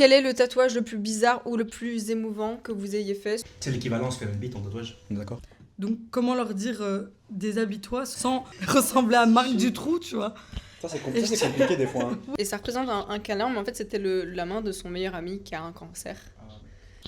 Quel est le tatouage le plus bizarre ou le plus émouvant que vous ayez fait? C'est l'équivalence faire une bite en tatouage. On est d'accord? Donc, comment leur dire déshabille-toi sans ressembler à Marc Dutroux, tu vois? Ça, c'est compliqué des fois. Hein. Et ça représente un câlin, mais en fait, c'était la main de son meilleur ami qui a un cancer.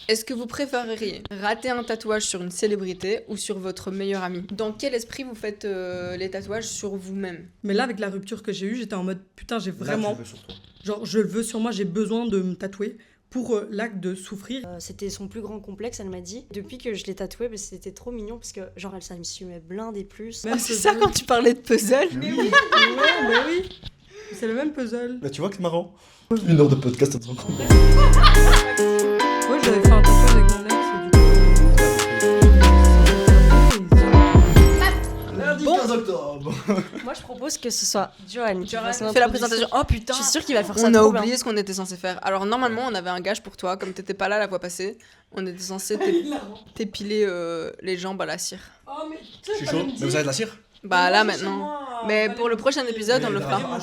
Est-ce que vous préféreriez rater un tatouage sur une célébrité ou sur votre meilleur ami? Dans quel esprit vous faites les tatouages sur vous-même? Mais là, avec la rupture que j'ai eue, j'étais en mode putain, j'ai vraiment. Là, tu le veux sur toi. Genre, je le veux sur moi, j'ai besoin de me tatouer pour l'acte de souffrir. C'était son plus grand complexe, elle m'a dit. Depuis que je l'ai tatoué, bah, c'était trop mignon parce que, genre, ça me suivait blindé plus. Même C'est ça quand tu parlais de puzzle? Mais oui, ouais, mais oui. C'est le même puzzle. Bah, tu vois que c'est marrant. 1 heure de podcast, ça te rend compte. Ouais, j'avais fait un tatouage avec mon ex et Lundi Bon. 15 octobre. Moi, je propose que ce soit Johan qui fasse Fais la présentation. Oh Je putain! suis sûre qu'il va faire ça On a trop oublié bien. ce qu'on était censé faire. Alors normalement on avait un gage pour toi, comme t'étais pas là la fois passée, on était censé t'épiler les jambes à la cire. Oh, mais Je suis chaud. Mais vous avez de la cire? Bah là maintenant. Mais pour le prochain épisode on le fera. Non,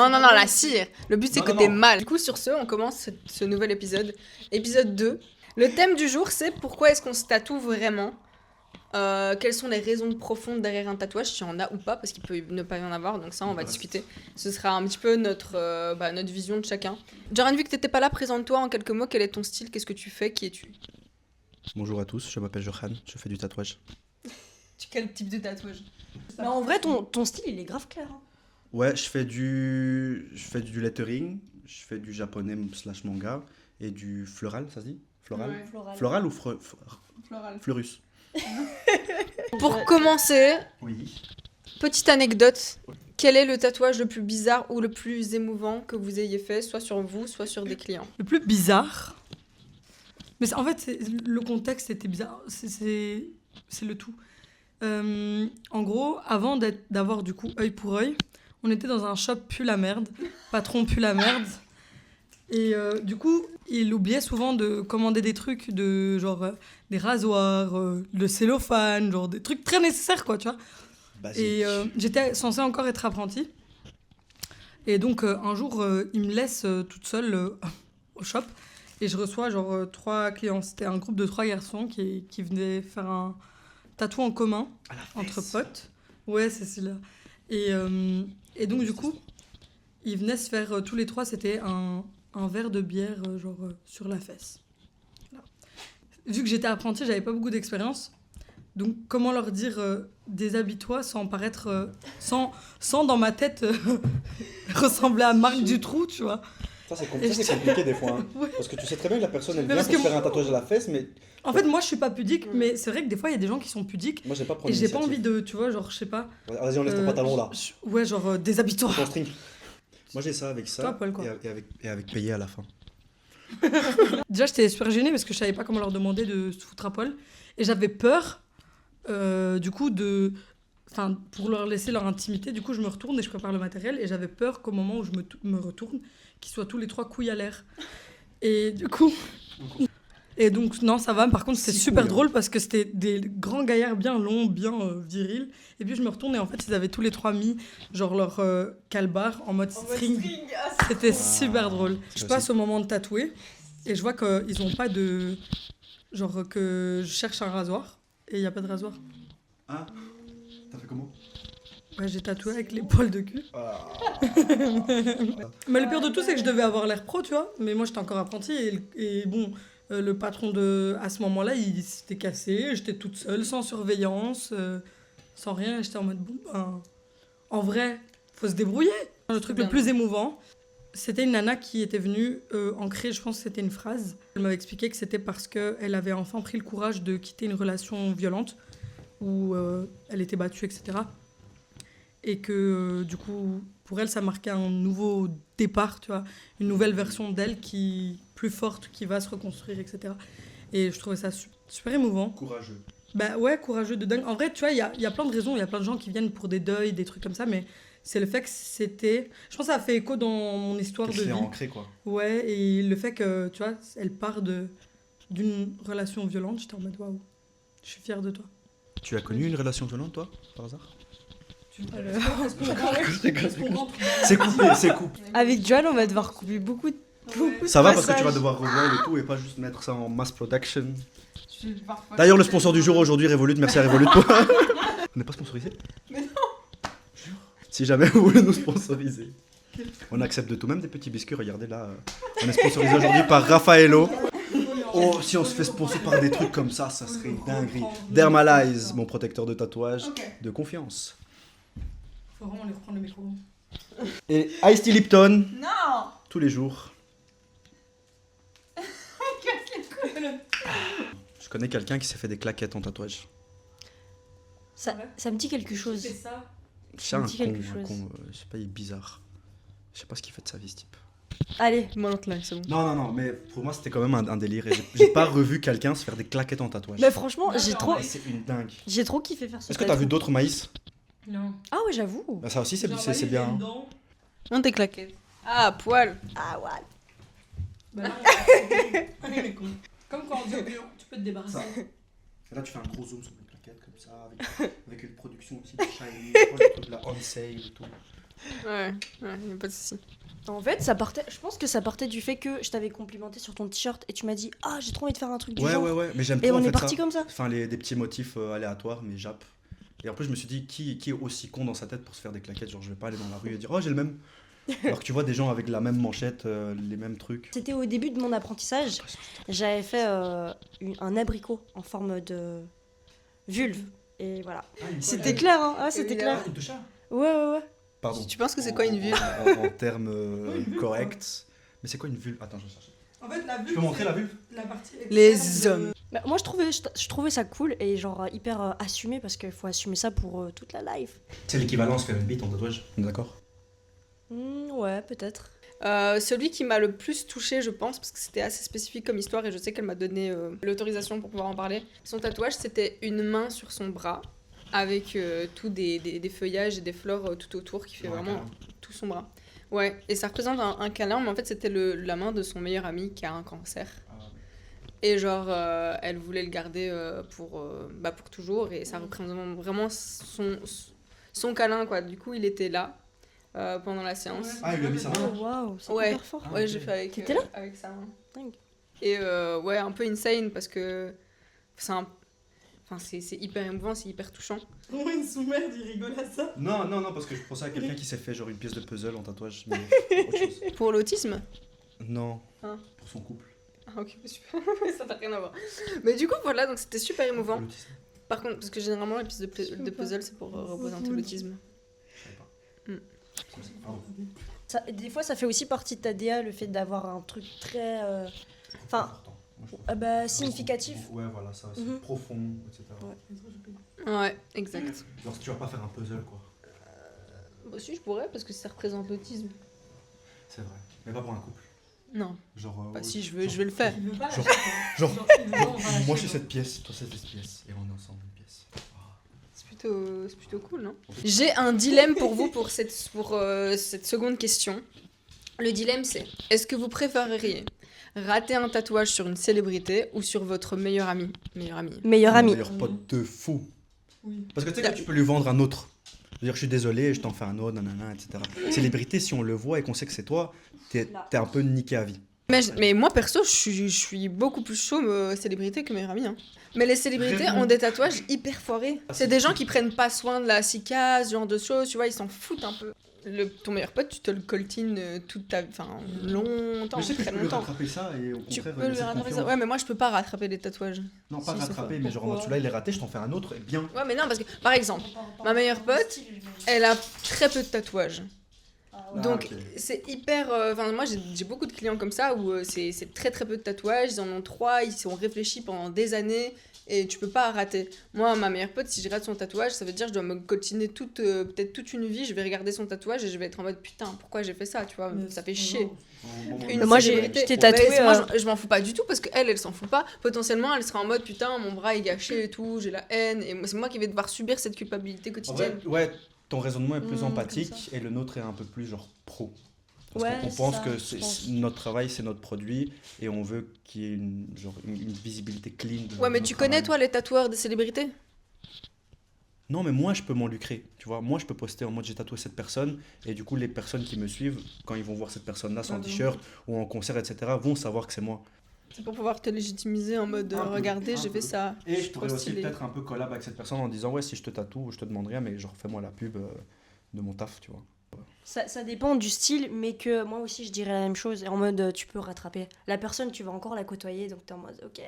la cire. Le but c'est Non, que non, t'es non. mal. Du coup sur ce, on commence ce nouvel épisode. Épisode 2. Le thème du jour c'est pourquoi est-ce qu'on se tatoue vraiment? Quelles sont les raisons profondes derrière un tatouage, s'il y en a ou pas, parce qu'il peut ne pas y en avoir, donc ça on va discuter. Ce sera un petit peu notre vision de chacun. Joran, vu que t'étais pas là, présente-toi en quelques mots, quel est ton style, qu'est-ce que tu fais, qui es-tu? Bonjour à tous, je m'appelle Johan, je fais du tatouage. Quel type de tatouage? Mais en vrai, ton style, il est grave clair. Hein. Ouais, je fais du lettering, je fais du japonais / manga et du floral, ça se dit? Floral? Ouais. Floral ou Floral. fleurus? Pour commencer, Oui. petite anecdote. Quel est le tatouage le plus bizarre ou le plus émouvant que vous ayez fait, soit sur vous, soit sur des clients? le plus bizarre. Mais en fait, le contexte était bizarre. C'est le tout. En gros, avant d'avoir du coup œil pour œil, on était dans un shop pue la merde. Patron pue la merde. Et du coup, il oubliait souvent de commander des trucs de genre des rasoirs, le cellophane, genre des trucs très nécessaires quoi, tu vois. Basique. Et j'étais censée encore être apprentie. Et donc un jour, il me laisse toute seule au shop et je reçois genre 3 clients. C'était un groupe de 3 garçons qui venaient faire un tatou en commun entre potes. Ouais, c'est celui-là. Et donc du coup, ils venaient se faire tous les 3, c'était un verre de bière sur la fesse. Voilà. Vu que j'étais apprentie, j'avais pas beaucoup d'expérience. Donc comment leur dire déshabille-toi sans paraître sans dans ma tête ressembler à Marc Dutroux, tu vois. Ça, c'est compliqué des fois. Hein. Ouais. Parce que tu sais très bien que la personne, elle Mais vient parce pour que se faire un tatouage à la fesse, mais En fait, moi je suis pas pudique, mais c'est vrai que des fois il y a des gens qui sont pudiques moi, j'ai pas et pris j'ai pas envie de, tu vois, genre je sais pas. Vas-y, on laisse ton pantalon là. Ouais, genre déshabille-toi. Ton string. Moi, j'ai ça avec ça Toi, Paul, quoi. et avec payé à la fin. Déjà, j'étais super gênée parce que je savais pas comment leur demander de se foutre à poil. Et j'avais peur, du coup, pour leur laisser leur intimité. Du coup, je me retourne et je prépare le matériel. Et j'avais peur qu'au moment où je me retourne, qu'ils soient tous les 3 couilles à l'air. Et du coup... Et donc, non, ça va. Par contre, c'était super couilles, hein. drôle parce que c'était des grands gaillards bien longs, bien virils. Et puis, je me retourne et en fait, ils avaient tous les 3 mis genre leur calbar en mode string. C'était super drôle. Je passe au moment de tatouer et je vois qu'ils ont pas de... Genre que je cherche un rasoir et il y a pas de rasoir. Ah, t'as fait comment? Ouais, j'ai tatoué avec les poils de cul. Ah. Mais le pire de tout, c'est que je devais avoir l'air pro, tu vois. Mais moi, j'étais encore apprentie et bon... le patron à ce moment-là, il s'était cassé, j'étais toute seule, sans surveillance, sans rien, j'étais en mode bon, ben, en vrai, faut se débrouiller. Le truc le plus émouvant, c'était une nana qui était venue ancrer, je pense que c'était une phrase. Elle m'avait expliqué que c'était parce qu'elle avait enfin pris le courage de quitter une relation violente où elle était battue, etc. Et que du coup, pour elle, ça marquait un nouveau départ, tu vois, une nouvelle version d'elle plus forte, qui va se reconstruire, etc. Et je trouvais ça super émouvant. Courageux. Bah ouais, courageux de dingue. En vrai, tu vois, il y a plein de raisons, il y a plein de gens qui viennent pour des deuils, des trucs comme ça, mais c'est le fait que c'était... Je pense que ça a fait écho dans mon histoire de C'est vie. ancré, quoi. Ouais, et le fait que, tu vois, elle part d'une relation violente, j'étais en mode waouh, je suis fière de toi. Tu as connu une relation violente, toi, par hasard? Alors... C'est coupé, c'est coupé. Avec Johan, on va devoir couper beaucoup Ça va parce que Massage. tu vas devoir revoir et tout et pas juste mettre ça en mass production. D'ailleurs, le sponsor du jour aujourd'hui, Revolut. Merci à Revolut pour. On n'est pas sponsorisé? Mais non. Si jamais vous voulez nous sponsoriser. On accepte de tout, même des petits biscuits. Regardez là, on est sponsorisé aujourd'hui par Raffaello. Oh, si on se fait sponsor par des trucs comme ça serait une dinguerie. Dermalize, mon protecteur de tatouage de confiance. Faut vraiment lui reprendre le micro. Et Ice Tea Lipton, Non. tous les jours. Je connais quelqu'un qui s'est fait des claquettes en tatouage. Ça me dit quelque chose. C'est ça. C'est me un dit con, quelque chose. je sais pas, il est bizarre. Je sais pas ce qu'il fait de sa vie, ce type. Allez, Moi non, là, c'est bon. Non, mais pour moi, c'était quand même un délire. Et j'ai pas revu quelqu'un se faire des claquettes en tatouage. mais franchement, Ah, c'est une dingue. j'ai trop kiffé faire ça. Est-ce que t'as vu d'autres maïs? Non. Ah ouais, j'avoue. Bah, ça aussi, c'est Genre, c'est bien. hein. dedans. On t'es claqué. Ah, poil. Ah ouais. Bah non, il est con. Comme quand on dit au client, tu peux te débarrasser. Ça. Et là, tu fais un gros zoom sur les claquettes comme ça, avec une production aussi de shiny, des trucs de la on sale et tout. Ouais, y a pas de soucis. En fait, je pense que ça partait du fait que je t'avais complimenté sur ton t-shirt et tu m'as dit ah j'ai trop envie de faire un truc du genre. Ouais, mais j'aime Et trop on en est fait parti ça. comme ça. Enfin, des petits motifs aléatoires, mais japp. Et en plus, je me suis dit, qui est aussi con dans sa tête pour se faire des claquettes? Genre, je vais pas aller dans la rue et dire, oh, j'ai le même. Alors que tu vois des gens avec la même manchette, les mêmes trucs. C'était au début de mon apprentissage. J'avais fait un abricot en forme de vulve. Et voilà. C'était clair, hein. Ah, c'était clair. De chat. Ouais. Pardon. Tu penses que c'est quoi une vulve? En termes corrects. Mais c'est quoi une vulve? Attends, je cherche. En fait, la vulve. Tu peux montrer la vulve? La partie Les externe de- hommes. Bah, moi, je trouvais ça cool et genre hyper assumé parce qu'il faut assumer ça pour toute la life. C'est l'équivalent de se faire une bite en tatouage. D'accord. Ouais, peut-être. Celui qui m'a le plus touché, je pense, parce que c'était assez spécifique comme histoire et je sais qu'elle m'a donné l'autorisation pour pouvoir en parler. Son tatouage, c'était une main sur son bras avec tout des feuillages et des fleurs tout autour qui fait vraiment tout son bras. Ouais, et ça représente un câlin, mais en fait, c'était la main de son meilleur ami qui a un cancer. Et genre, elle voulait le garder pour toujours et ça représente vraiment son câlin, quoi. Du coup, il était là. Pendant la séance. Ah, il lui a mis sa main. Oh, waouh, c'est Ouais. hyper fort. Ah, Ouais, ok. j'ai fait avec, T'étais là avec sa main. Dingue. Et ouais, un peu insane parce que c'est hyper émouvant, c'est hyper touchant. Comment une sous-merde, il rigole à ça? Non, parce que je pensais à quelqu'un qui s'est fait genre une pièce de puzzle en tatouage. Mais autre chose. Pour l'autisme. Non. Hein. Pour son couple. Ah ok, super. Ça n'a rien à voir. Mais du coup, voilà, donc c'était super émouvant. L'autisme. Par contre, parce que généralement, les pièces de puzzle, c'est pour représenter l'autisme. Je savais pas. Mm. Pardon. Des fois, ça fait aussi partie de ta DA, le fait d'avoir un truc très enfin, Important. Moi, je trouve. significatif. Ouais, voilà, ça, c'est Mhm. profond, etc. Ouais. Ouais, exact. Genre, si tu vas pas faire un puzzle, quoi. Moi aussi, je pourrais parce que ça représente l'autisme. C'est vrai. Mais pas pour un couple. Non, Genre. bah si, je vais le faire. Il veut pas Genre- lâcher, quoi. genre- il veut, on va lâcher, Moi, je suis quoi. cette pièce, toi, c'est cette pièce. Et on est ensemble une pièce. C'est plutôt cool, non? J'ai un dilemme pour vous pour cette seconde question. Le dilemme, c'est est-ce que vous préféreriez rater un tatouage sur une célébrité ou sur votre meilleur ami? Meilleur ami. Meilleur Mon ami. meilleur pote de fou. Oui. Parce que tu sais que tu peux lui vendre un autre. Je veux dire, je suis désolé, je t'en fais un autre, nanana, etc. Célébrité, si on le voit et qu'on sait que c'est toi, t'es un peu niqué à vie. Mais moi, perso, je suis beaucoup plus chaud célébrité que meilleur ami. Hein. Mais les célébrités Vraiment. ont des tatouages hyper foirés. C'est des gens qui prennent pas soin de la cicasse, ce genre de choses, tu vois, ils s'en foutent un peu. Ton meilleur pote, tu te le coltines longtemps, Mais je sais que très tu peux lui longtemps. rattraper ça et au Tu contraire, peux lui laisser rattraper ça. confiance. Ouais, mais moi, je peux pas rattraper les tatouages. Non, pas Si, c'est rattraper, fort. mais genre en mode Pourquoi celui-là il est raté, je t'en fais un autre, et bien. Ouais, mais non, parce que, par exemple, ma meilleure pote, elle a très peu de tatouages. Donc, ok. c'est hyper. Enfin, moi, j'ai beaucoup de clients comme ça où c'est très très peu de tatouages. Ils en ont 3, ils sont réfléchis pendant des années et tu peux pas rater. Moi, ma meilleure pote, si je rate son tatouage, ça veut dire que je dois me coltiner peut-être toute une vie. Je vais regarder son tatouage et je vais être en mode putain, pourquoi j'ai fait ça, tu vois, Mais ça fait c'est chier. Bon, Une Moi, célébrité. je t'ai Mais tatoué, moi, je m'en fous pas du tout parce qu'elle s'en fout pas. Potentiellement, elle sera en mode putain, mon bras est gâché et tout, j'ai la haine. Et c'est moi qui vais devoir subir cette culpabilité En quotidienne. vrai, ouais, ton raisonnement est plus comme empathique ça. et le nôtre est un peu plus genre pro. Parce Ouais, qu'on c'est pense ça, que je pense. notre travail, c'est notre produit et on veut qu'il y ait une visibilité clean. De Ouais, mais notre tu connais, travail. toi, les tatoueurs des célébrités? Non, mais moi, je peux m'en lucrer, tu vois. Moi, je peux poster en mode j'ai tatoué cette personne, et du coup, les personnes qui me suivent, quand ils vont voir cette personne-là sans t-shirt ou en concert, etc., vont savoir que c'est moi. C'est pour pouvoir te légitimiser en mode regardez, j'ai fait ça. Et je suis pourrais trop aussi stylée. peut-être un peu collab avec cette personne en disant ouais, si je te tatoue, je te demande rien, mais genre fais-moi la pub de mon taf, tu vois. Ça dépend du style, mais que moi aussi je dirais la même chose. En mode, tu peux rattraper. La personne, tu vas encore la côtoyer, donc t'es en mode, ok.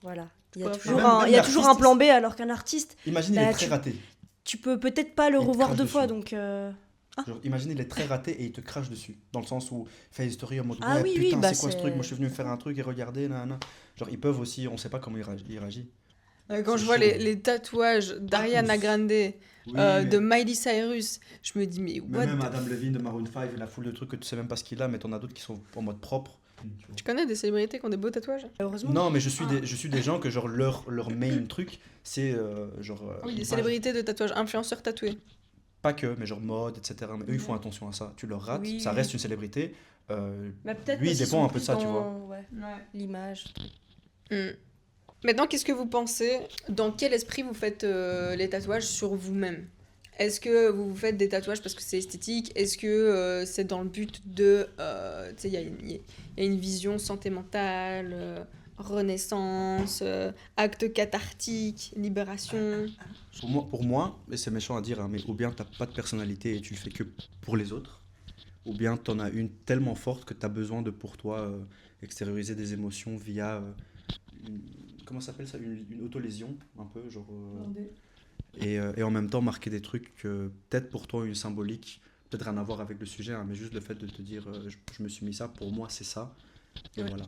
Voilà. Il y a Ouais, toujours, même- un, même il y a toujours un l'artiste- plan B, alors qu'un artiste, Imagine, Bah, il est très tu- raté. tu peux peut-être pas le Il te revoir crache 2 fois, dessus. donc. Genre, imagine, il est très raté et il te crache dessus. Dans le sens où il fait une story en mode Ah ouais, oui, putain, oui, bah c'est quoi ce c'est- truc? Moi, je suis venu faire un truc et regardez, nanana. Genre, ils peuvent aussi, on sait pas comment il réagit. Quand C'est je vois chaud. les tatouages d'Ariana tous. Grande, de Miley Cyrus, je me dis mais Mais what même the- Adam Levine de Maroon 5, il a foule de trucs que tu sais même pas ce qu'il a, mais t'en as d'autres qui sont en mode propre. Tu connais des célébrités qui ont des beaux tatouages? Heureusement. Non, mais je suis des gens que genre leur main truc, c'est genre. Oui, des une célébrités de tatouage, influenceurs tatoués. Pas que, mais genre mode, etc. Mais eux, ils font attention à ça. Tu leur rates, Oui. ça reste une célébrité. Bah, peut-être Lui, il parce qu'ils dépend sont un peu de plus ça, tu dans, vois. ouais, l'image. Hmm. Maintenant, qu'est-ce que vous pensez? Dans quel esprit vous faites les tatouages sur vous-même? Est-ce que vous vous faites des tatouages parce que c'est esthétique? Est-ce que c'est dans le but de... tu sais, il y a une vision santé mentale, renaissance, acte cathartique, libération. Pour moi, et c'est méchant à dire, hein, mais ou bien t'as pas de personnalité et tu le fais que pour les autres, ou bien t'en as une tellement forte que t'as besoin de pour toi extérioriser des émotions via comment ça s'appelle ça, une autolésion un peu genre et en même temps marquer des trucs peut-être pour toi une symbolique, peut-être rien à voir avec le sujet, hein, mais juste le fait de te dire je me suis mis ça, pour moi c'est ça, et Ouais. voilà.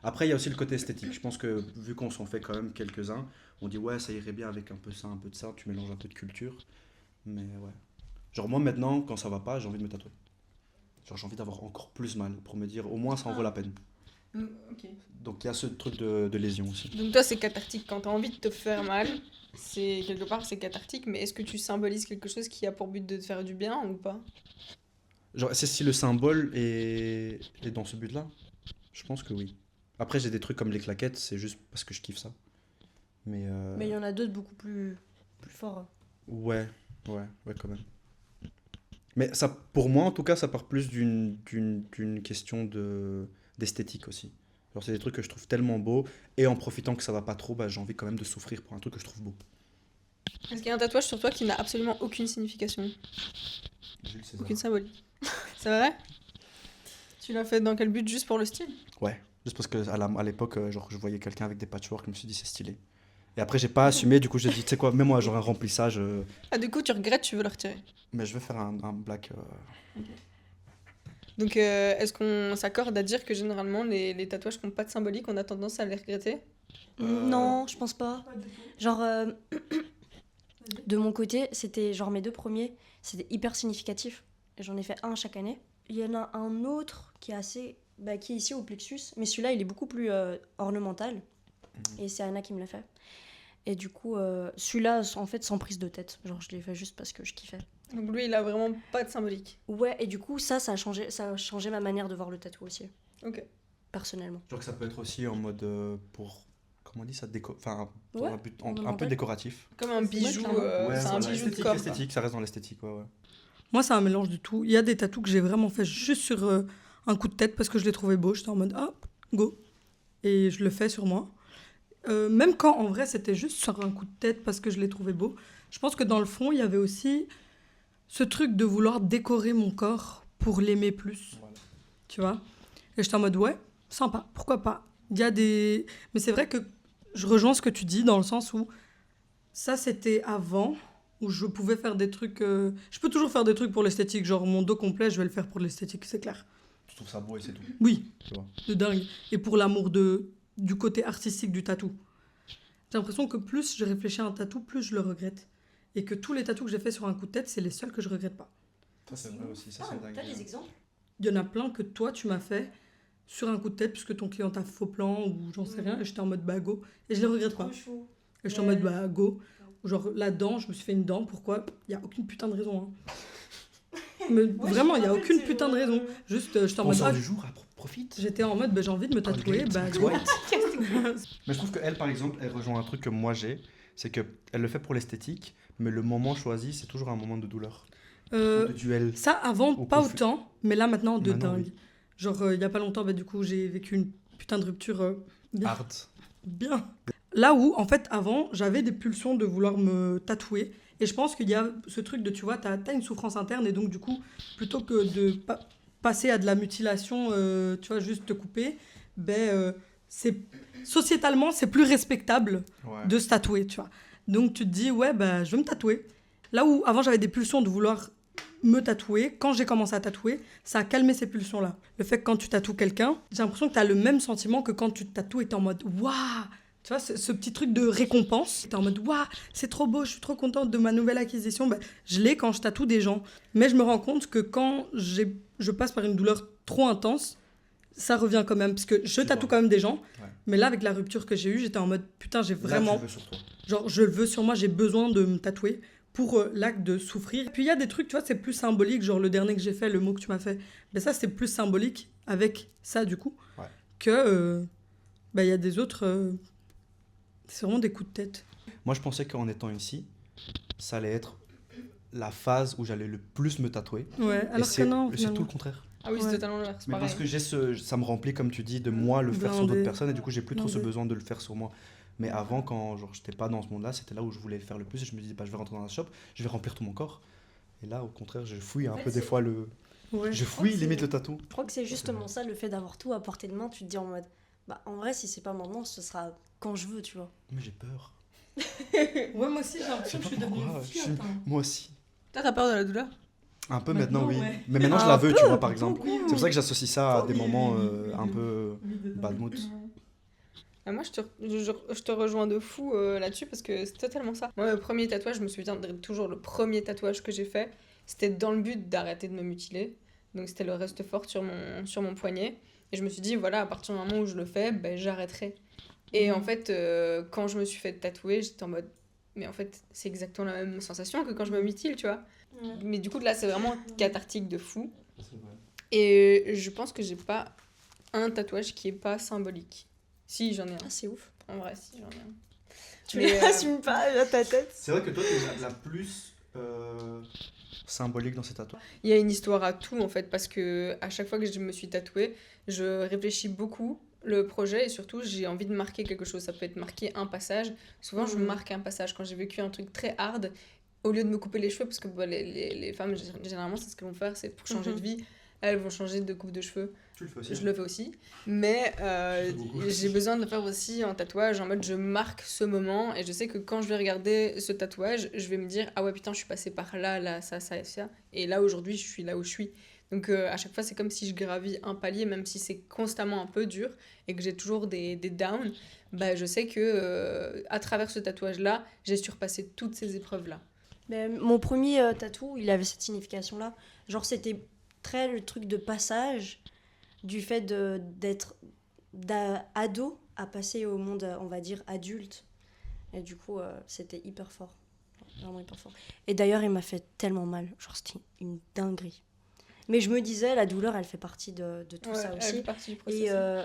Après il y a aussi le côté esthétique, je pense que vu qu'on s'en fait quand même quelques-uns, on dit ouais ça irait bien avec un peu ça, un peu de ça, tu mélanges un peu de culture, mais ouais. Genre moi maintenant quand ça va pas j'ai envie de me tatouer. Genre j'ai envie d'avoir encore plus mal pour me dire au moins ça en vaut la peine. Donc il y a ce truc de lésion aussi. Donc toi, c'est cathartique. Quand t'as envie de te faire mal, c'est quelque part, c'est cathartique. Mais est-ce que tu symbolises quelque chose qui a pour but de te faire du bien ou pas? Genre c'est si le symbole est dans ce but-là, je pense que oui. Après j'ai des trucs comme les claquettes, c'est juste parce que je kiffe ça. Mais Mais il y en a d'autres beaucoup plus forts. ouais quand même. Mais ça, pour moi en tout cas, ça part plus d'une question d'esthétique aussi. Genre c'est des trucs que je trouve tellement beaux, et en profitant que ça va pas trop, bah, j'ai envie quand même de souffrir pour un truc que je trouve beau. Est-ce qu'il y a un tatouage sur toi qui n'a absolument aucune signification? Jules César. Aucune symbolique? C'est vrai? Tu l'as fait dans quel but? Juste pour le style? Ouais, juste parce que à l'époque, genre je voyais quelqu'un avec des patchwork, je me suis dit c'est stylé. Et après j'ai pas assumé, du coup j'ai dit tu sais quoi, mets-moi genre un remplissage, Ah, du coup, tu regrettes, tu veux le retirer. mais je vais faire un black. Donc, est-ce qu'on s'accorde à dire que généralement, les tatouages qui n'ont pas de symbolique, on a tendance à les regretter? Non, je pense pas. Genre, de mon côté, c'était genre mes 2 premiers, c'était hyper significatif. J'en ai fait un chaque année. Il y en a un autre qui est assez, qui est ici au plexus, mais celui-là, il est beaucoup plus ornemental. Et c'est Anna qui me l'a fait. Et du coup, celui-là, en fait, sans prise de tête. Genre, je l'ai fait juste parce que je kiffais. Donc, lui, il a vraiment pas de symbolique. Ouais, et du coup, ça a changé ma manière de voir le tatou aussi, Ok. personnellement. Genre que ça peut être aussi en mode pour, comment on dit ça, enfin pour Ouais, un but un peu ornemental. décoratif. Comme un bijou, clairement. c'est un bijou de esthétique, corps. esthétique, ça reste dans l'esthétique, ouais. Moi, c'est un mélange du tout. Il y a des tatous que j'ai vraiment fait juste sur un coup de tête parce que je les trouvais beaux. J'étais en mode, ah, go. Et je le fais sur moi. Même quand, en vrai, c'était juste sur un coup de tête parce que je les trouvais beaux. Je pense que dans le fond, il y avait aussi ce truc de vouloir décorer mon corps pour l'aimer plus. Voilà. Tu vois? Et j'étais en mode, ouais, sympa, pourquoi pas. Il y a des... Mais c'est vrai que je rejoins ce que tu dis dans le sens où ça, c'était avant, où je pouvais faire des trucs... Je peux toujours faire des trucs pour l'esthétique, genre mon dos complet, je vais le faire pour l'esthétique, c'est clair. Tu trouves ça beau et c'est tout. Oui, Tu vois. de dingue. Et pour l'amour du côté artistique du tatou. J'ai l'impression que plus je réfléchis à un tatou, plus je le regrette. Et que tous les tatous que j'ai fait sur un coup de tête, c'est les seuls que je regrette pas. Ça c'est vrai aussi, ça c'est dingue. T'as des exemples? Il y en a plein que toi, tu m'as fait sur un coup de tête, puisque ton client t'a faux plan ou j'en sais rien, et j'étais en mode bah go. Et je les regrette pas. chou. Et j'étais en mode bah go. Genre la dent, je me suis fait une dent, pourquoi? Il y a aucune putain de raison. Hein. Mais vraiment, il y a aucune putain de raison. Juste, j'étais en On mode. sort Ah, du jour, profite. j'étais en mode bah, j'ai envie de me tatouer, Colgate, bah Max go. White. Mais je trouve qu'elle, par exemple, elle rejoint un truc que moi j'ai. c'est qu'elle le fait pour l'esthétique, mais le moment choisi, c'est toujours un moment de douleur, Euh, de duel. Ça, avant, Au pas conflit. autant, mais là, maintenant, de Maintenant, dingue. oui. Genre, il y a pas longtemps, du coup, j'ai vécu une putain de rupture bien. Hard. Bien. Là où, en fait, avant, j'avais des pulsions de vouloir me tatouer. Et je pense qu'il y a ce truc de, tu vois, t'as une souffrance interne. Et donc, du coup, plutôt que de passer à de la mutilation, tu vois, juste te couper, sociétalement, c'est plus respectable Ouais. de se tatouer, tu vois. Donc, tu te dis, ouais, bah, je vais me tatouer. Là où, avant, j'avais des pulsions de vouloir me tatouer, quand j'ai commencé à tatouer, ça a calmé ces pulsions-là. Le fait que quand tu tatoues quelqu'un, j'ai l'impression que tu as le même sentiment que quand tu te tatoues et tu es en mode waouh. Tu vois, ce petit truc de récompense. Tu es en mode waouh, c'est trop beau, je suis trop contente de ma nouvelle acquisition. Ben, je l'ai quand je tatoue des gens. Mais je me rends compte que quand je passe par une douleur trop intense, ça revient quand même. Parce que je tatoue quand même des gens. Ouais. Mais là, avec la rupture que j'ai eue, j'étais en mode putain, j'ai Là, tu vraiment. le veux sur toi. Genre, je le veux sur moi, j'ai besoin de me tatouer pour l'acte de souffrir. Puis il y a des trucs, tu vois, c'est plus symbolique. Genre, le dernier que j'ai fait, le mot que tu m'as fait, ben ça, c'est plus symbolique avec ça, du coup, Ouais. que il y a des autres. C'est vraiment des coups de tête. Moi, je pensais qu'en étant ici, ça allait être la phase où j'allais le plus me tatouer. Ouais, Et alors que non, c'est finalement. tout le contraire. Ah oui, Ouais. c'est totalement l'inverse. Mais Pareil. parce que ça me remplit, comme tu dis, de moi le faire sur Blindé. d'autres personnes, et du coup, j'ai plus trop ce Blindé. besoin de le faire sur moi. Mais avant, quand genre, j'étais pas dans ce monde-là, c'était là où je voulais le faire le plus, et je me disais, bah, je vais rentrer dans un shop, je vais remplir tout mon corps. Et là, au contraire, je fouille un peu des fois le. Ouais. Je fouille limite le tatou. Je crois que c'est justement ça, le fait d'avoir tout à portée de main. Tu te dis en mode, bah en vrai, si c'est pas maintenant, ce sera quand je veux, tu vois. Mais j'ai peur. Ouais, moi aussi, j'ai l'impression que je suis devenue pourquoi, fiotte, hein. Moi aussi. Toi, t'as peur de la douleur? Un peu Maintenant, maintenant, oui. ouais. Mais maintenant, je Un la veux, tu peu, vois, par exemple. beaucoup. C'est pour ça que j'associe ça à des Oui, moments oui, oui, un oui. peu bad mood. Ah, moi, je te rejoins de fou là-dessus parce que c'est totalement ça. Moi, le premier tatouage, je me souviendrai toujours le premier tatouage que j'ai fait, c'était dans le but d'arrêter de me mutiler. Donc, c'était le reste fort sur mon poignet. Et je me suis dit, voilà, à partir du moment où je le fais, ben, j'arrêterai. Et en fait, quand je me suis fait tatouer, j'étais en mode, mais en fait, c'est exactement la même sensation que quand je me mutile, tu vois. Mais du coup, là, c'est vraiment cathartique de fou. Et je pense que j'ai pas un tatouage qui est pas symbolique. Si, j'en ai un. Ah, c'est ouf. En vrai, si, j'en ai un. Tu Mais, l'assumes pas à ta tête. C'est vrai que toi, t'es la plus symbolique dans ces tatouages. Il y a une histoire à tout, en fait, parce que à chaque fois que je me suis tatouée, je réfléchis beaucoup le projet et surtout, j'ai envie de marquer quelque chose. Ça peut être marquer un passage. Souvent, je marque un passage. Quand j'ai vécu un truc très hard, au lieu de me couper les cheveux, parce que bah, les femmes, généralement, c'est ce qu'elles vont faire, c'est pour changer de vie. Elles vont changer de coupe de cheveux. Tu le fais aussi. Je le fais aussi. Mais beaucoup. j'ai besoin de le faire aussi en tatouage, en mode je marque ce moment. Et je sais que quand je vais regarder ce tatouage, je vais me dire, ah ouais, putain, je suis passée par là, là, ça, ça et ça. Et là, aujourd'hui, je suis là où je suis. Donc à chaque fois, c'est comme si je gravis un palier, même si c'est constamment un peu dur et que j'ai toujours des downs. Bah, je sais que à travers ce tatouage-là, j'ai surpassé toutes ces épreuves-là. Mais mon premier tatou, il avait cette signification-là. Genre, c'était très le truc de passage du fait d'être d'ado à passer au monde, on va dire, adulte. Et du coup, c'était hyper fort. Vraiment hyper fort. Et d'ailleurs, il m'a fait tellement mal. Genre, c'était une dinguerie. Mais je me disais, la douleur, elle fait partie de tout ça Elle aussi. fait partie du processus. Et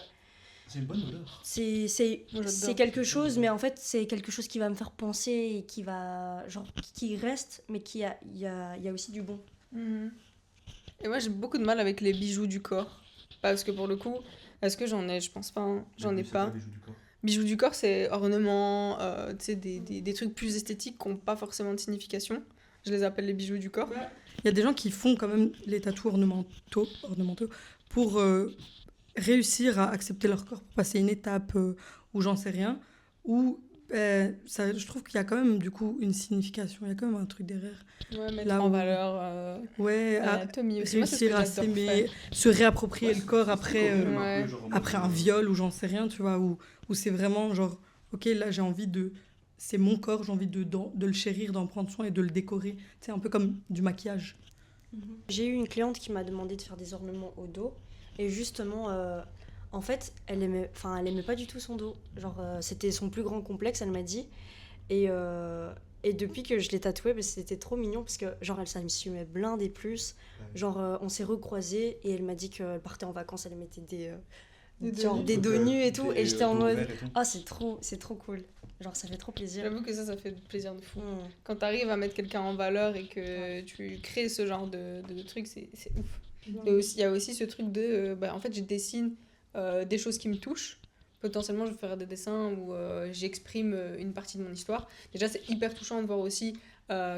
C'est une bonne odeur. c'est Moi, j'adore. c'est quelque chose, mais en fait, c'est quelque chose qui va me faire penser et qui va. Genre, qui reste, mais il y a aussi du bon. Mhm. Et moi, j'ai beaucoup de mal avec les bijoux du corps. Parce que pour le coup, est-ce que j'en ai? Je pense pas. Hein. J'en ai pas. Bijoux du corps, c'est ornements, tu sais, des trucs plus esthétiques qui n'ont pas forcément de signification. Je les appelle les bijoux du corps. Il y a des gens qui font quand même les tatous ornementaux pour réussir à accepter leur corps, pour passer une étape où j'en sais rien, où ça, je trouve qu'il y a quand même du coup une signification, il y a quand même un truc derrière. Ouais, mettre Là en où- valeur Ouais, à l'anatomie aussi. Moi, c'est ce que réussir à j'adore s'aimer, faire. se réapproprier le corps après, Ouais. après un viol ou j'en sais rien, tu vois, où c'est vraiment genre, ok, là j'ai envie de... C'est mon corps, j'ai envie de le chérir, d'en prendre soin et de le décorer. C'est un peu comme du maquillage. J'ai eu une cliente qui m'a demandé de faire des ornements au dos. Et justement, en fait, elle aimait pas du tout son dos. Genre, c'était son plus grand complexe, elle m'a dit. Et depuis que je l'ai tatoué, bah, c'était trop mignon parce que genre, elle s'amusait blindé plus. Genre, on s'est recroisés et elle m'a dit qu'elle partait en vacances, elle mettait Des des dos nus et tout. Et j'étais en mode, Vert et tout. ah, c'est trop cool. Genre, ça fait trop plaisir. J'avoue que ça fait plaisir de fou. Mm. Quand t'arrives à mettre quelqu'un en valeur et que tu crées ce genre de truc, c'est ouf. Et aussi, il y a aussi ce truc de, en fait, je dessine des choses qui me touchent. Potentiellement, je vais faire des dessins où j'exprime une partie de mon histoire. Déjà, c'est hyper touchant de voir aussi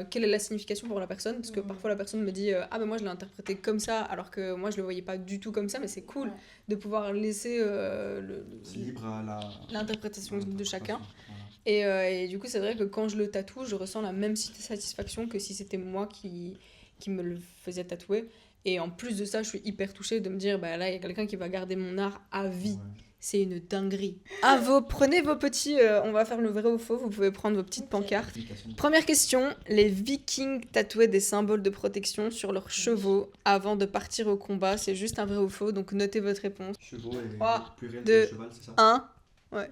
quelle est la signification pour la personne. Parce que parfois, la personne me dit ah, ben moi, je l'ai interprété comme ça, alors que moi, je le voyais pas du tout comme ça. Mais c'est cool de pouvoir laisser C'est libre à l'interprétation de chacun. Voilà. Et du coup, c'est vrai que quand je le tatoue, je ressens la même satisfaction que si c'était moi qui me le faisais tatouer. Et en plus de ça, je suis hyper touchée de me dire, bah là, il y a quelqu'un qui va garder mon art à vie. Ouais. C'est une dinguerie. Prenez vos petits... on va faire le vrai ou faux, vous pouvez prendre vos petites pancartes. Explication. Première question, les Vikings tatouaient des symboles de protection sur leurs chevaux avant de partir au combat. C'est juste un vrai ou faux, donc notez votre réponse. Chevaux et 3, pluriel 2, de cheval, c'est ça 1, ouais.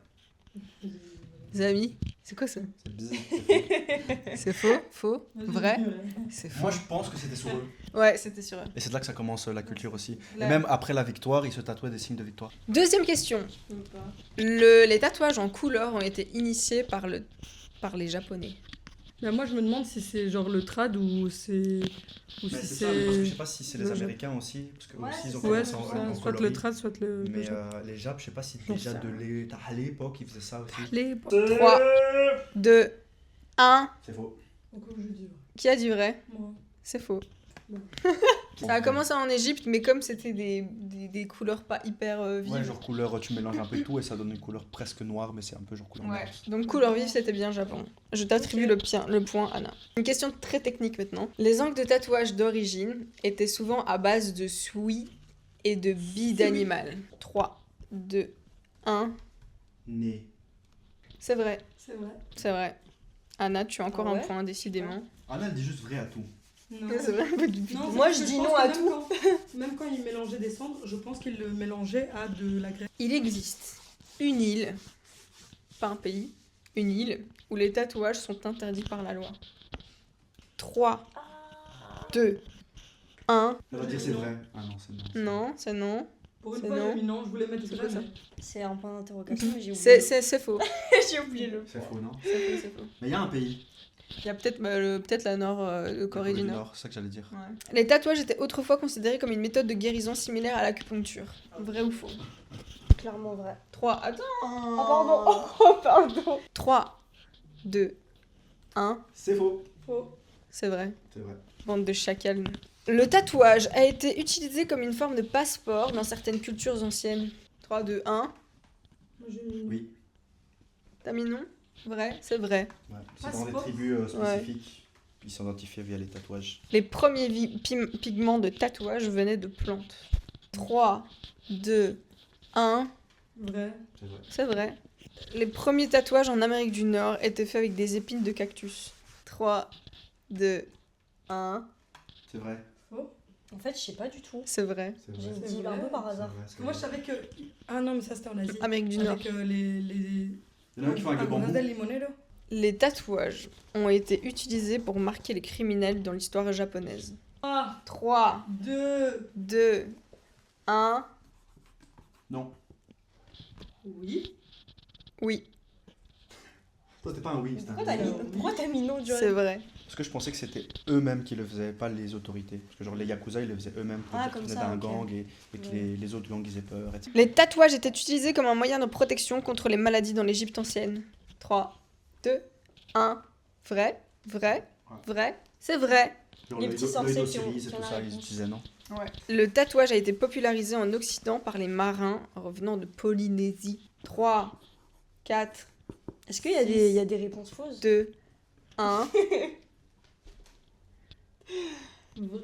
Les amis, c'est quoi ça? C'est bizarre. C'est faux? Faux? Vrai? C'est faux. Moi, je pense que c'était sur eux. Ouais, c'était sur eux. Et c'est de là que ça commence la culture aussi. Là. Et même après la victoire, ils se tatouaient des signes de victoire. Deuxième question. Les tatouages en couleur ont été initiés par les Japonais. Bah, moi, je me demande si c'est genre le trad ou c'est. Ou Mais si c'est ça, mais parce que je sais c'est. pas si c'est les le Américains aussi, parce que Ouais, aussi ils ont Ouais, commencé c'est en ça. Soit le coloris. trad, soit le. Mais Jap. les Japs, je sais pas si J'en déjà sais à l'époque ils faisaient ça aussi. Les. 3, 2, 1. C'est faux. Pourquoi je dis Qui a dit vrai? moi. C'est faux. Bon. Ça a commencé en Égypte, mais comme c'était des couleurs pas hyper vives. Ouais, genre couleur, tu mélanges un peu tout et ça donne une couleur presque noire, mais c'est un peu genre couleur Ouais. noire. Donc couleur vive, c'était bien Japon. Je t'attribue le point, Anna. Une question très technique maintenant. Les angles de tatouage d'origine étaient souvent à base de suie et de billes d'animal. 3, 2, 1. Né. C'est vrai, C'est vrai. c'est vrai. Anna, tu as encore Ah un ouais point, décidément. Anna, elle dit juste vrai à tout. Non. C'est vrai, pas du tout. Non, Moi, c'est je parce dis que non pense à que tout. Même quand il mélangeait des cendres, je pense qu'il le mélangeait à de la graisse. Il existe une île, pas un pays, une île où les tatouages sont interdits par la loi. 3, 2, 1. Elle va dire c'est vrai. Ah non, c'est non. Non, c'est non. Pour une C'est fois, non. j'ai mis non, je voulais mettre C'est vrai, quoi ça mais- C'est un point d'interrogation, mais j'ai oublié. C'est faux. J'ai oublié le. C'est faux, non C'est faux, c'est faux. Mais il y a un pays. Il y a peut-être peut-être la Corée du Nord. C'est ça que j'allais dire. Ouais. Les tatouages étaient autrefois considérés comme une méthode de guérison similaire à l'acupuncture. Vrai ou faux? Clairement vrai. 3, attends. Oh, pardon. Oh, pardon. 3, 2, 1. C'est faux. Faux. C'est vrai. C'est vrai. Bande de chacals. Le tatouage a été utilisé comme une forme de passeport dans certaines cultures anciennes. 3, 2, 1. Moi, j'ai mis non. Oui. T'as mis non? Vrai? C'est vrai. Ouais. C'est Ah, dans c'est des pas- tribus spécifiques. Ils s'identifiaient via les tatouages. Les premiers pigments de tatouage venaient de plantes. 3, 2, 1. Vrai. C'est vrai. C'est vrai. Les premiers tatouages en Amérique du Nord étaient faits avec des épines de cactus. 3, 2, 1. C'est vrai. Faux. En fait, je sais pas du tout. C'est vrai. C'est J'ai vrai. dit C'est un peu vrai. par C'est hasard. vrai, Parce c'est que moi, je vrai. savais que. Ah non, mais ça, c'était en Asie. Amérique du Nord. Avec les. Il y en a un qui font avec le bambou. Del limonero. Les tatouages ont été utilisés pour marquer les criminels dans l'histoire japonaise. Ah, 3, 2. 2, 1. Non. Oui. Oui, Toi, c'était pas un oui, c'était un Pourquoi t'as mis non, John? c'est vrai. Parce que je pensais que c'était eux-mêmes qui le faisaient, pas les autorités. Parce que genre les Yakuza, ils le faisaient eux-mêmes pour Ah, dire comme qu'ils ça, venaient d'un ok. gang et que les autres gangs ils aient peur, etc. Les tatouages étaient utilisés comme un moyen de protection contre les maladies dans l'Égypte ancienne. 3, 2, 1. Vrai, vrai, vrai. C'est vrai. Genre, Les petits sorciers qui ont- d'Osiris et qui ont tout la ça, ils réponse. utilisaient, non? Le tatouage a été popularisé en Occident par les marins revenant de Polynésie. 3, 4, Est-ce qu'il y a des réponses fausses? 2, 1.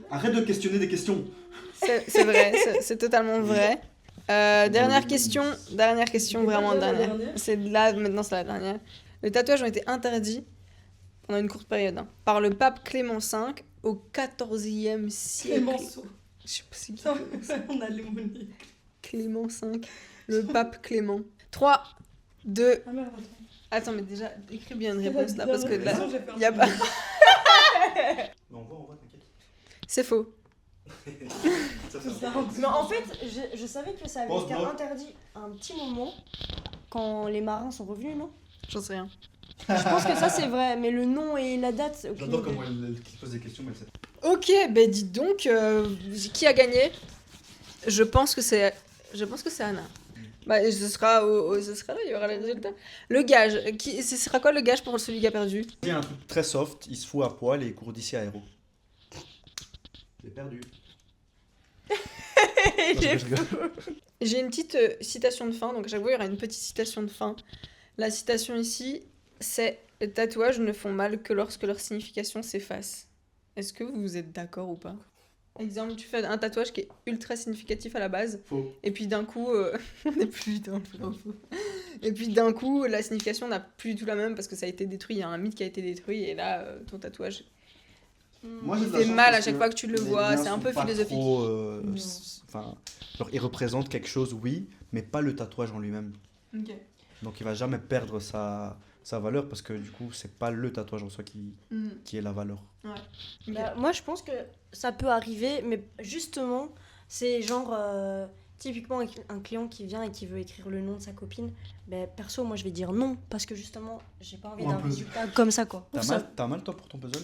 Arrête de questionner des questions. C'est vrai, c'est totalement vrai. Dernière question, vraiment Déjà la dernière. dernière C'est là, maintenant c'est la dernière. Les tatouages ont été interdits pendant une courte période hein, par le pape Clément V au XIVe siècle. Clémenceau. Je sais pas si Ça, on a l'aumônier. Clément V, le pape Clément. 3, 2, Ah merde, attends. attends mais déjà écris bien une réponse là parce que là, J'ai fait un y a pas... Mais on voit, t'inquiète. c'est faux. C'est Mais en fait, je savais que ça avait Pause, été bloc. interdit un petit moment quand les marins sont revenus, non? J'en sais rien. Je pense que ça c'est vrai, mais le nom et la date, c'est aucune J'adore idée. comment elle pose des questions, mais elle sait. Ok, ben dites donc, qui a gagné? Je pense que c'est Anna. Bah, ce sera là, il y aura les résultats. Le gage, ce sera quoi le gage pour celui qui a perdu? Il y a un truc très soft, il se fout à poil et il court d'ici à Aéro. J'ai perdu. J'ai une petite citation de fin, donc à chaque fois il y aura une petite citation de fin. La citation ici, c'est « Les tatouages ne font mal que lorsque leur signification s'efface ». Est-ce que vous êtes d'accord ou pas? Exemple, tu fais un tatouage qui est ultra significatif à la base, Faux. et puis d'un coup, on n'est plus dans le faux. Et puis d'un coup, la signification n'a plus du tout la même parce que ça a été détruit, il y a un mythe qui a été détruit, et là, ton tatouage Moi, il fait mal à chaque fois que tu le vois, c'est un peu philosophique. Enfin, genre, il représente quelque chose, oui, mais pas le tatouage en lui-même. Donc il va jamais perdre sa valeur parce que du coup, c'est pas le tatouage en soi qui est la valeur. Bah, moi je pense que ça peut arriver, mais justement, c'est genre typiquement un client qui vient et qui veut écrire le nom de sa copine. Ben, perso, moi je vais dire non parce que justement, j'ai pas envie Ou un d'un peu. résultat comme ça quoi. T'as mal toi pour ton puzzle?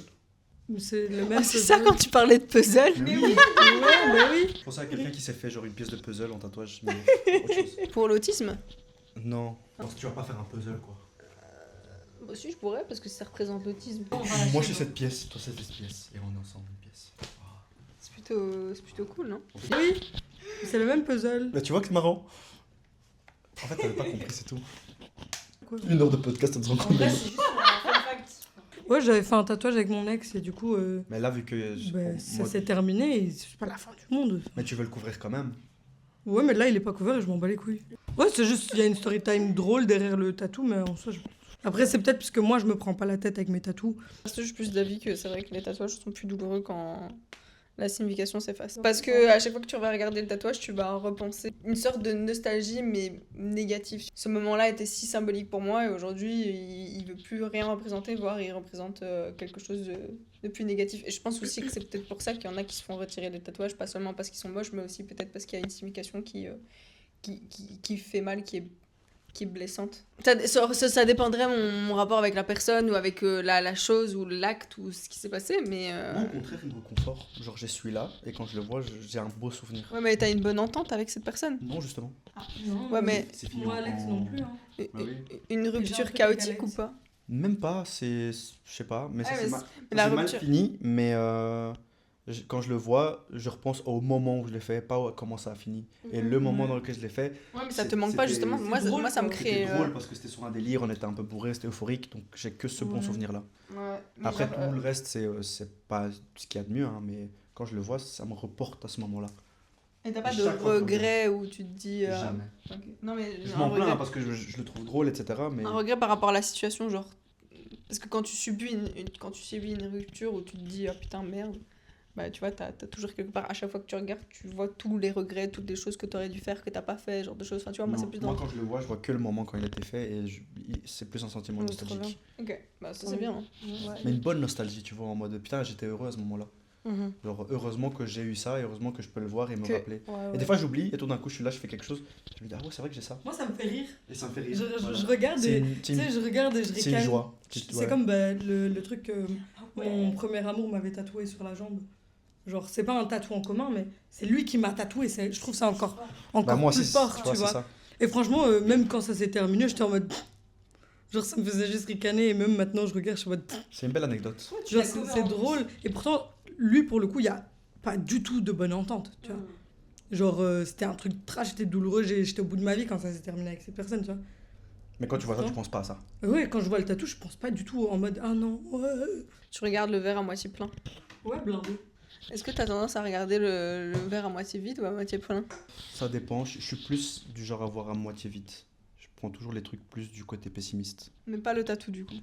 C'est le même. C'est ça quand tu parlais de puzzle? Oui. Ouais, bah oui. Je pensais à quelqu'un qui s'est fait genre une pièce de puzzle en tatouage, mais autre chose. Pour l'autisme? Non. Parce que tu vas pas faire un puzzle quoi. Bah si, je pourrais parce que ça représente l'autisme. Moi je suis cette pièce, toi c'est cette pièce, et on est ensemble une pièce. C'est plutôt cool, non? Oui, c'est le même puzzle. Bah tu vois que c'est marrant. En fait t'avais pas compris, c'est tout. Quoi? 1 heure de podcast, ça te rend En compte. vrai, c'est juste un fun fact. Ouais, j'avais fait un tatouage avec mon ex et du coup, Mais là vu que... ça s'est terminé et c'est pas la fin du monde. Mais tu veux le couvrir quand même. Ouais, mais là, il est pas couvert et je m'en bats les couilles. Ouais, c'est juste, il y a une story time drôle derrière le tatou, mais en soi, Après, c'est peut-être parce que moi, je me prends pas la tête avec mes tatous. Je suis plus d'avis que c'est vrai que les tatouages sont plus douloureux quand la signification s'efface. Parce que à chaque fois que tu vas regarder le tatouage, tu vas repenser une sorte de nostalgie, mais négative. Ce moment-là était si symbolique pour moi et aujourd'hui, il veut plus rien représenter, voire il représente quelque chose de plus négatif. Et je pense aussi que c'est peut-être pour ça qu'il y en a qui se font retirer des tatouages, pas seulement parce qu'ils sont moches, mais aussi peut-être parce qu'il y a une signification qui fait mal, qui est blessante. Ça dépendrait mon rapport avec la personne ou avec la chose ou l'acte ou ce qui s'est passé, mais... Moi au contraire il me réconforte. Genre je suis là et quand je le vois j'ai un beau souvenir. Ouais, mais t'as une bonne entente avec cette personne. Non justement. Ouais, mais C'est fini Moi, Alex, non plus. Hein. Bah oui. une J'ai un rupture truc chaotique avec ou Alex. pas? Même pas, c'est... Je sais pas, mais ça Ah, c'est mais mal, mais la c'est mal rupture- fini, mais quand je le vois, je repense au moment où je l'ai fait, pas à comment ça a fini. Et le moment dans lequel je l'ai fait, Ouais, mais ça te manque pas c'était- justement. Moi, drôle, moi ça me quoi. crée. c'était drôle parce que c'était sur un délire, on était un peu bourré, c'était euphorique, donc j'ai que ce bon Ouais. souvenir là. Ouais, mais Après genre, tout le reste, c'est pas ce qu'il y a de mieux, hein, mais quand je le vois, ça me reporte à ce moment-là. Et t'as pas de chaque fois qu'on regret où tu te dis. Jamais. Ok. Non, mais Je un m'en plains regret- hein, parce que je le trouve drôle, etc. Mais Un regret par rapport à la situation, genre. Parce que quand tu subis une rupture où tu te dis, oh putain, merde, bah tu vois, t'as toujours quelque part, à chaque fois que tu regardes, tu vois tous les regrets, toutes les choses que t'aurais dû faire, que t'as pas fait, genre de choses. Enfin, tu vois, moi, non, c'est plus moi dans. quand je le vois, je vois que le moment quand il a été fait et c'est plus un sentiment Ouais, trop nostalgique. Ok, bah ça c'est bien. hein. Mais une bonne nostalgie, tu vois, en mode putain, j'étais heureux à ce moment-là. Mhm. Genre, heureusement que j'ai eu ça et heureusement que je peux le voir et me Que- rappeler. Ouais, Et ouais. des fois, j'oublie et tout d'un coup, je suis là, je fais quelque chose. Je me dis, ah ouais, c'est vrai que j'ai ça. Moi, ça me fait rire. Et ça me fait rire. Je regarde C'est et. une, Tu sais, je regarde et je c'est une ricane. joie. C'est comme bah, le truc que mon premier amour m'avait tatoué sur la jambe. Genre, c'est pas un tatou en commun, mais c'est lui qui m'a tatoué. Je trouve ça encore Bah, moi plus aussi, fort, tu tu vois, vois. c'est ça. Et franchement, même quand ça s'est terminé, j'étais en mode. Genre, ça me faisait juste ricaner. Et même maintenant, je regarde, je suis en mode. C'est une belle anecdote. Genre, c'est drôle. Et pourtant, lui, pour le coup, il y a pas du tout de bonne entente, tu vois. Genre, c'était un truc trash, c'était douloureux. J'étais au bout de ma vie quand ça s'est terminé avec cette personne, tu vois. Mais quand tu vois ça, Non. tu penses pas à ça. Ouais, quand je vois le tatou, je pense pas du tout en mode ah non, ouais. Tu regardes le verre à moitié plein. Ouais, blindé. Est-ce que t'as tendance à regarder le verre à moitié vide ou à moitié plein? Ça dépend. Je suis plus du genre à voir à moitié vite. Je prends toujours les trucs plus du côté pessimiste. Mais pas le tatou du coup.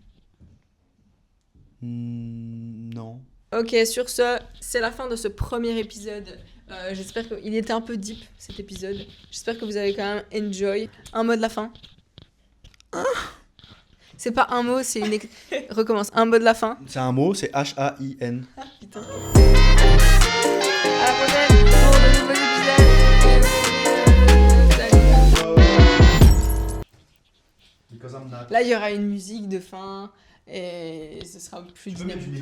Non. Ok, sur ce, c'est la fin de ce premier épisode. J'espère qu'il était un peu deep cet épisode. J'espère que vous avez quand même enjoy. Un mot de la fin. C'est pas un mot, c'est une. Recommence. Un mot de la fin. C'est un mot, c'est H-A-I-N. Putain. À la prochaine pour de nouveaux Because I'm not. Là, il y aura une musique de fin et ce sera plus Tu peux mettre dynamique. une